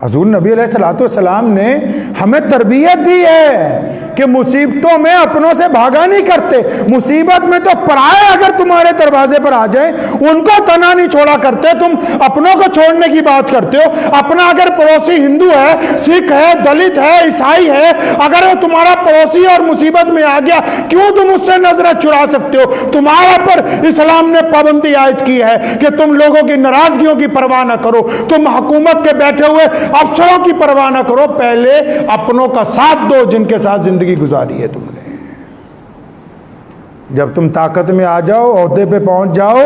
हजूर नबी अलैहिस्सलाम ने हमें तरबियत दी है कि मुसीबतों में अपनों से भागा नहीं करते। मुसीबत में तो पराए अगर तुम्हारे दरवाजे पर आ जाए उनको तना नहीं छोड़ा करते, तुम अपनों को छोड़ने की बात करते हो। अपना अगर पड़ोसी हिंदू है, सिख है, दलित है, ईसाई है, अगर वो तुम्हारा पड़ोसी और मुसीबत में आ गया, क्यों तुम उससे नजरें चुरा सकते हो? तुम्हारे पर इस्लाम ने पाबंदी आयद की है कि तुम लोगों की नाराजगियों की परवाह ना करो, तुम हुकूमत के बैठे हुए अफसरों की परवाह ना करो, पहले अपनों का साथ दो जिनके साथ जिंदगी गुजारी है तुमने। जब तुम ताकत में आ जाओ, ओहदे पे पहुंच जाओ,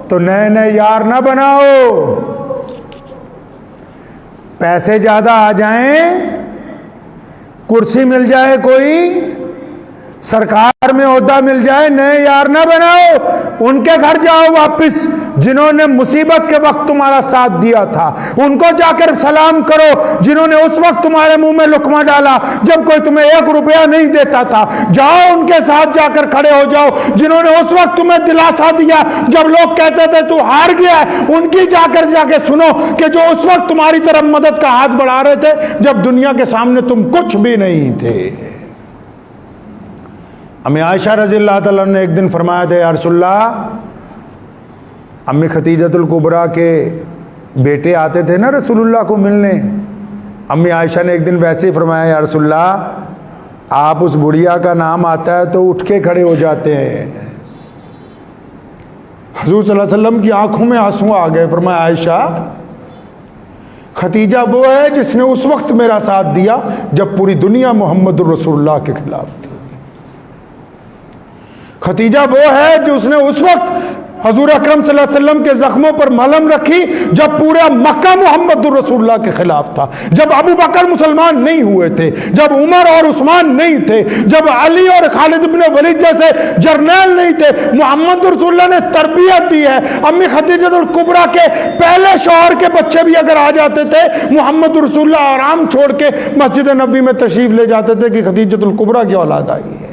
तो नए नए यार ना बनाओ। पैसे ज्यादा आ जाएं, कुर्सी मिल जाए, कोई सरकार में ओहदा मिल जाए, नए यार ना बनाओ। उनके घर जाओ वापिस जिन्होंने मुसीबत के वक्त तुम्हारा साथ दिया था, उनको जाकर सलाम करो जिन्होंने उस वक्त तुम्हारे मुंह में लुकमा डाला जब कोई तुम्हें 1 रुपया नहीं देता था। जाओ उनके साथ जाकर खड़े हो जाओ जिन्होंने उस वक्त तुम्हें दिलासा दिया जब लोग कहते थे तू हार गया है। उनकी जाके सुनो कि जो उस वक्त तुम्हारी तरफ मदद का हाथ बढ़ा रहे थे जब दुनिया के सामने तुम कुछ भी नहीं थे। अम्मी आयशा रज़ियल्लाहु ताला ने एक दिन फरमाया था, या रसूलल्लाह, अम्मी खतीजतुल कुबरा के बेटे आते थे ना रसूलुल्लाह को मिलने। अम्मी आयशा ने एक दिन वैसे ही फरमाया, या रसूलल्लाह, आप उस बुढ़िया का नाम आता है तो उठ के खड़े हो जाते हैं। हुज़ूर सल्लल्लाहु अलैहि वसल्लम की आंखों में आंसू आ गए। फरमाया, आयशा, खतीजा वो है जिसने उस वक्त मेरा साथ दिया जब पूरी दुनिया मोहम्मद रसूलुल्लाह के खिलाफ थी। खतीजा वो है जो उसने उस वक्त हजूर अकरम सल्लल्लाहु अलैहि वसल्लम के जख्मों पर मलहम रखी जब पूरा मक्का मोहम्मद रसूलुल्लाह के खिलाफ था, जब अबू बकर मुसलमान नहीं हुए थे, जब उमर और उस्मान नहीं थे, जब अली और खालिद इब्न वलीद जैसे जर्नैल नहीं थे। मोहम्मद रसूलुल्लाह ने तरबियत दी है। अम्मी खतीजतुल कुबरा के पहले शौहर के बच्चे भी अगर आ जाते थे, मोहम्मद रसूलुल्लाह आराम छोड़ के मस्जिद नबवी में तशरीफ ले जाते थे कि खतीजतुल कुबरा की औलाद आई है।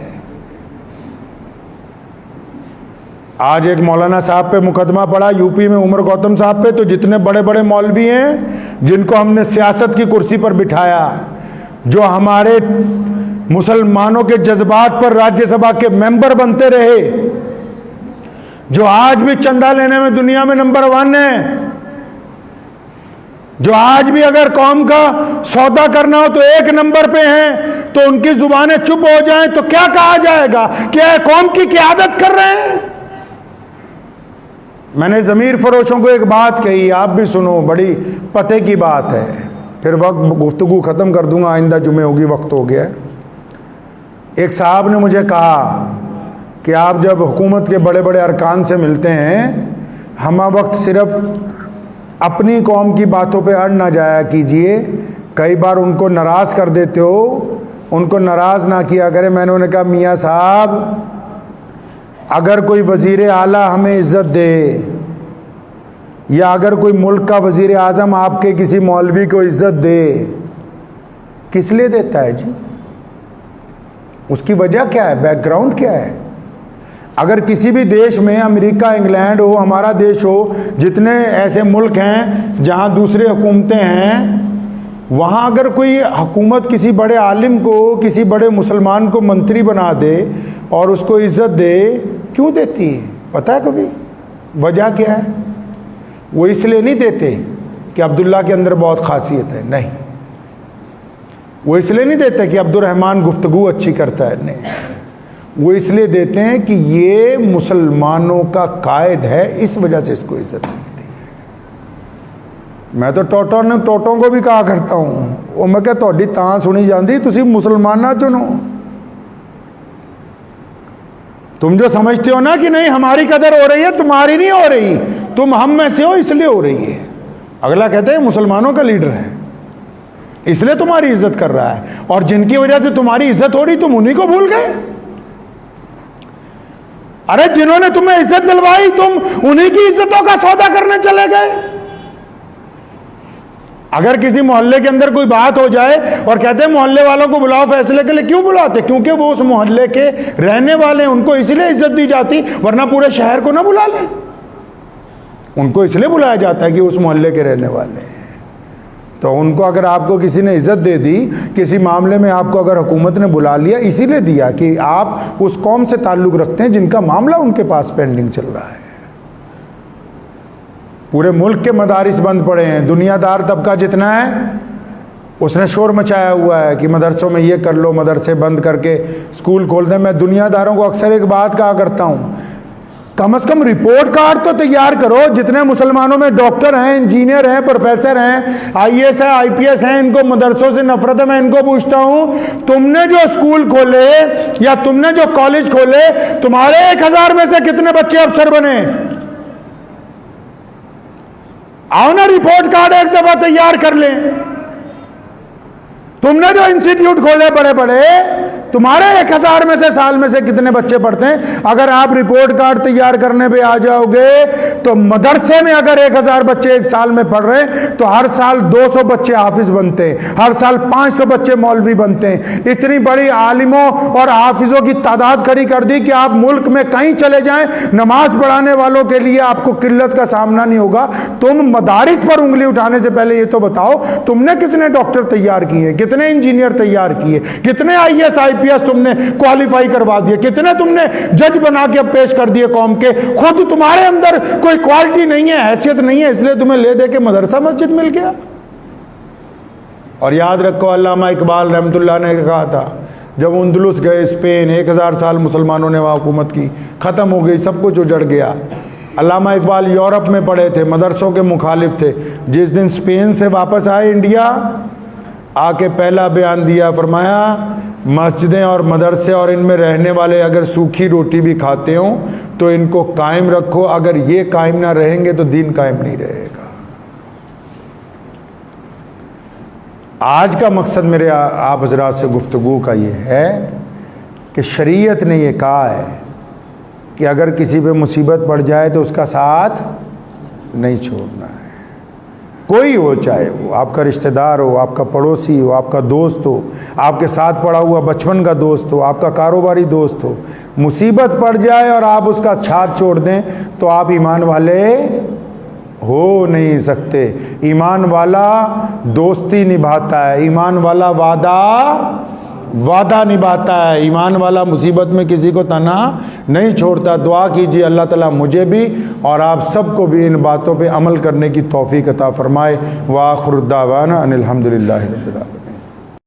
आज एक मौलाना साहब पे मुकदमा पड़ा यूपी में, उमर गौतम साहब पे, तो जितने बड़े बड़े मौलवी हैं जिनको हमने सियासत की कुर्सी पर बिठाया, जो हमारे मुसलमानों के जज्बात पर राज्यसभा के मेंबर बनते रहे, जो आज भी चंदा लेने में दुनिया में नंबर 1 है, जो आज भी अगर कौम का सौदा करना हो तो 1 नंबर पे हैं, तो उनकी जुबानें चुप हो जाएं तो क्या कहा जाएगा? क्या कौम की क़यादत कर रहे हैं? मैंने ज़मीर फरोशों को एक बात कही, आप भी सुनो, बड़ी पते की बात है, फिर वक्त गुफ्तगू ख़त्म कर दूंगा, आइंदा जुमे होगी, वक्त हो गया। एक साहब ने मुझे कहा कि आप जब हुकूमत के बड़े बड़े अरकान से मिलते हैं, हम वक्त सिर्फ अपनी कौम की बातों पे अड़ ना जाया कीजिए, कई बार उनको नाराज़ कर देते हो, उनको नाराज़ ना किया करें। मैंने उन्हें कहा, मियाँ साहब, अगर कोई वज़ीर आला हमें इज़्ज़त दे, या अगर कोई मुल्क का वज़ीर आज़म आपके किसी मौलवी को इज़्ज़त दे, किस लिए देता है जी? उसकी वजह क्या है? बैकग्राउंड क्या है? अगर किसी भी देश में, अमेरिका, इंग्लैंड हो, हमारा देश हो, जितने ऐसे मुल्क हैं जहाँ दूसरे हुकूमतें हैं, वहाँ अगर कोई हुकूमत किसी बड़े आलिम को, किसी बड़े मुसलमान को मंत्री बना दे और उसको इज़्ज़त दे, क्यों देती है? पता है कभी वजह क्या है? वो इसलिए नहीं देते कि अब्दुल्ला के अंदर बहुत खासियत है, नहीं। वो इसलिए नहीं देते कि अब्दुर्रहमान गुफ्तगू अच्छी करता है, नहीं। वो इसलिए देते हैं कि ये मुसलमानों का कायद है, इस वजह से इसको इज़्ज़त मिलती है। मैं तो टोटों को भी कहा करता हूँ, वो मैं क्या थोड़ी तां सुनी जाती, तुसी मुसलमाना चुनो। तुम जो समझते हो ना कि नहीं हमारी कदर हो रही है, तुम्हारी नहीं हो रही, तुम हम में से हो इसलिए हो रही है। अगला कहते हैं मुसलमानों का लीडर है इसलिए तुम्हारी इज्जत कर रहा है, और जिनकी वजह से तुम्हारी इज्जत हो रही तुम उन्हीं को भूल गए। अरे जिन्होंने तुम्हें इज्जत दिलवाई तुम उन्हीं की इज्जतों का सौदा करने चले गए। अगर किसी मोहल्ले के अंदर कोई बात हो जाए और कहते हैं मोहल्ले वालों को बुलाओ फैसले के लिए, क्यों बुलाते? क्योंकि वो उस मोहल्ले के रहने वाले हैं, उनको इसलिए इज्जत दी जाती, वरना पूरे शहर को ना बुला लें। उनको इसलिए बुलाया जाता है कि उस मोहल्ले के रहने वाले हैं। तो उनको अगर आपको किसी ने इज़्ज़त दे दी, किसी मामले में आपको अगर हुकूमत ने बुला लिया, इसीलिए दिया कि आप उस कौम से ताल्लुक़ रखते हैं जिनका मामला उनके पास पेंडिंग चल रहा है। पूरे मुल्क के मदारिस बंद पड़े हैं, दुनियादार तबका जितना है उसने शोर मचाया हुआ है कि मदरसों में ये कर लो, मदरसे बंद करके स्कूल खोल दें। मैं दुनियादारों को अक्सर एक बात कहा करता हूँ, कम से कम रिपोर्ट कार्ड तो तैयार करो। जितने मुसलमानों में डॉक्टर हैं, इंजीनियर हैं, प्रोफेसर हैं, आईएएस है, आईपीएस हैं, इनको मदरसों से नफरत है। मैं इनको पूछता हूं, तुमने जो स्कूल खोले या तुमने जो कॉलेज खोले, तुम्हारे 1000 में से कितने बच्चे अफसर बने? आओ ना, रिपोर्ट कार्ड एक दफा तैयार कर लें। तुमने जो इंस्टीट्यूट खोले बड़े बड़े, तुम्हारे 1000 में से साल में से कितने बच्चे पढ़ते हैं? अगर आप रिपोर्ट कार्ड तैयार करने पे आ जाओगे तो मदरसे में अगर 1000 बच्चे एक साल में पढ़ रहे हैं तो हर साल 200 बच्चे हाफिज बनते हैं, हर साल 500 बच्चे मौलवी बनते हैं। इतनी बड़ी आलिमों और हाफिजों की तादाद खड़ी कर दी कि आप मुल्क में कहीं चले जाएं, नमाज पढ़ाने वालों के लिए आपको किल्लत का सामना नहीं होगा। तुम मदारिस पर उंगली उठाने से पहले ये तो बताओ, तुमने कितने डॉक्टर तैयार किए, कितने इंजीनियर तैयार किए, कितने आईएएस आईपीएस तुमने क्वालिफाई करवा दिए, कितने तुमने जज बना के पेश कर दिए कौम के? खुद तुम्हारे अंदर कोई क्वालिटी नहीं है, हैसियत नहीं है, इसलिए तुम्हें ले दे के मदरसा मस्जिद मिल गया। और याद रखो, अल्लामा इकबाल रहमतुल्लाह ने कहा था, जब अंदलुस गए स्पेन, 1000 साल मुसलमानों ने वहाँ हुकूमत की, ख़त्म हो गई, सब कुछ उजड़ गया। अल्लामा इकबाल यूरोप में पढ़े थे, मदरसों के मुखालिफ थे। जिस दिन स्पेन से वापस आए इंडिया, आके पहला बयान दिया, फरमाया मस्जिदें और मदरसे और इनमें रहने वाले अगर सूखी रोटी भी खाते हो तो इनको कायम रखो, अगर ये कायम ना रहेंगे तो दीन कायम नहीं रहेगा। आज का मकसद मेरे आप हजरात से गुफ्तगू का ये है कि शरीयत ने ये कहा है कि अगर किसी पे मुसीबत पड़ जाए तो उसका साथ नहीं छोड़ना है। कोई हो, चाहे वो आपका रिश्तेदार हो, आपका पड़ोसी हो, आपका दोस्त हो, आपके साथ पड़ा हुआ बचपन का दोस्त हो, आपका कारोबारी दोस्त हो, मुसीबत पड़ जाए और आप उसका साथ छोड़ दें तो आप ईमान वाले हो नहीं सकते। ईमान वाला दोस्ती निभाता है, ईमान वाला वादा निभाता है, ईमान वाला मुसीबत में किसी को तना नहीं छोड़ता। दुआ कीजिए अल्लाह ताला मुझे भी और आप सबको भी इन बातों पे अमल करने की तौफीक अता फरमाए। व आखिर दावाना अनिल हम्दुलिल्लाहि रब्बिल आलमीन।